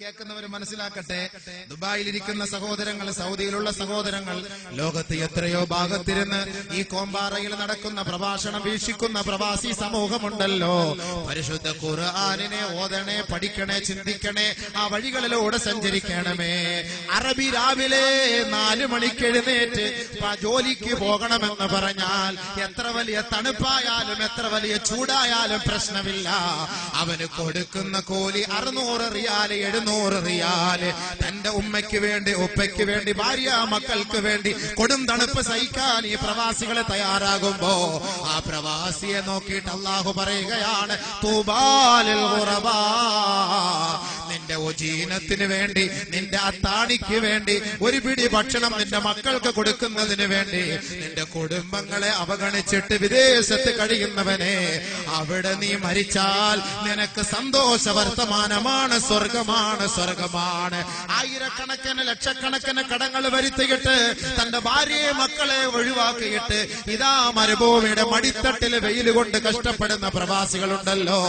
കേൾക്കുന്നവർ മനസ്സിലാക്കട്ടെ. ദുബായിലിരിക്കുന്ന സഹോദരങ്ങൾ, സൗദിയിലുള്ള സഹോദരങ്ങൾ, ലോകത്ത് എത്രയോ ഭാഗത്തിരുന്ന് ഈ കോമ്പാറയിൽ നടക്കുന്ന പ്രഭാഷണം വീക്ഷിക്കുന്ന പ്രവാസി സമൂഹമുണ്ടല്ലോ. പരിശുദ്ധ ഖുർആനിനെ ഓതണേ, പഠിക്കണേ, ചിന്തിക്കണേ, ആ വഴികളിലൂടെ സഞ്ചരിക്കണമേ. അറബി രാവിലെ 4 മണിക്ക് എഴുന്നേറ്റ് ജോലിക്ക് പോകണമെന്ന് പറഞ്ഞാൽ എത്ര വലിയ തണുപ്പായാലും എത്ര വലിയ ചൂടായാലും പ്രശ്നമില്ല. അവന് കൊടുക്കുന്ന കൂലി 600 റിയാല് 700 റിയാല്. തന്റെ ഉമ്മയ്ക്ക് വേണ്ടി, ഉപ്പയ്ക്ക് വേണ്ടി, ഭാര്യ മക്കൾക്ക് വേണ്ടി കൊടും തണുപ്പ് സഹിക്കാൻ ഈ പ്രവാസികളെ തയ്യാറാകുമ്പോ ആ പ്രവാസിയെ നോക്കിയിട്ട് അള്ളാഹു പറയുകയാണ്, തൂബാലിൽ ഖുറബാ, നിന്റെ ഉജീനത്തിന് വേണ്ടി, നിന്റെ അത്താണിക്ക് വേണ്ടി, ഒരു പിടി ഭക്ഷണം നിന്റെ മക്കൾക്ക് കൊടുക്കുന്നതിന് വേണ്ടി നിന്റെ കുടുംബങ്ങളെ അവഗണിച്ചിട്ട് വിദേശത്ത് കഴിയുന്നവനെ, അവിടെ നീ മരിച്ചാൽ നിനക്ക് സന്തോഷ വർത്തമാനമാണ്, സ്വർഗമാണ്, സ്വർഗമാണ്. ആയിരക്കണക്കിന് ലക്ഷക്കണക്കിന് കടങ്ങൾ വരുത്തിയിട്ട് തന്റെ ഭാര്യയെ മക്കളെ ഒഴിവാക്കിയിട്ട് ഇതാ മരുഭൂമിയുടെ മടിത്തട്ടിൽ വെയിൽ കൊണ്ട് കഷ്ടപ്പെടുന്ന പ്രവാസികളുണ്ടല്ലോ,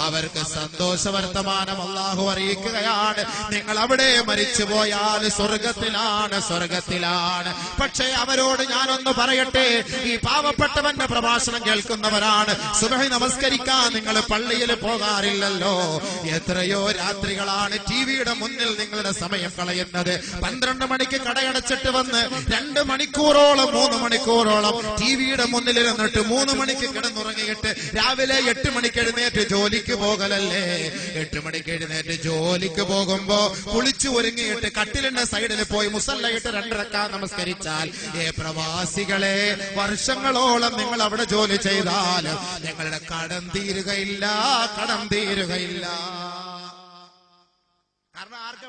അവർക്ക് സന്തോഷ വർത്തമാനം അല്ലാഹു അറിയിക്കുകയാണ്, നിങ്ങൾ അവിടെ മരിച്ചു പോയാൽ സ്വർഗത്തിലാണ്, സ്വർഗത്തിലാണ്. പക്ഷേ അവരോട് ഞാനൊന്ന് പറയട്ടെ, ഈ പാവപ്പെട്ടവന്റെ പ്രഭാഷണം കേൾക്കുന്നവരാണ്, സുബഹി നമസ്കരിക്കാൻ നിങ്ങൾ പള്ളിയിൽ പോകാറില്ലല്ലോ. എത്രയോ രാത്രികളാണ് ടിവിയുടെ മുന്നിൽ നിങ്ങളുടെ സമയം കളയുന്നത്. 12 മണിക്ക് കടയടച്ചിട്ട് വന്ന് 2 മണിക്കൂറോളം 3 മണിക്കൂറോളം ടിവിയുടെ മുന്നിൽ ഇരുന്നിട്ട് 3 മണിക്ക് കിടന്നുറങ്ങിയിട്ട് രാവിലെ 8 മണിക്ക് എഴുന്നേറ്റ് ജോലിക്ക് പോകലല്ലേ. 8 മണിക്ക് എഴുന്നേറ്റ് ജോലിക്ക് പോകുമ്പോ കുളിച്ചു ഒരുങ്ങിയിട്ട് കട്ടിലിന്റെ സൈഡിൽ പോയി മുസല്ലയിട്ട് 2 റക്അത്ത് നമസ്കരിച്ചാൽ, പ്രവാസികളെ, വർഷങ്ങളോളം നിങ്ങൾ അവിടെ ജോലി ചെയ്താൽ നിങ്ങളുടെ കടം തീരുകയില്ല, കടം തീരുകയില്ല. കാരണം ആർക്കും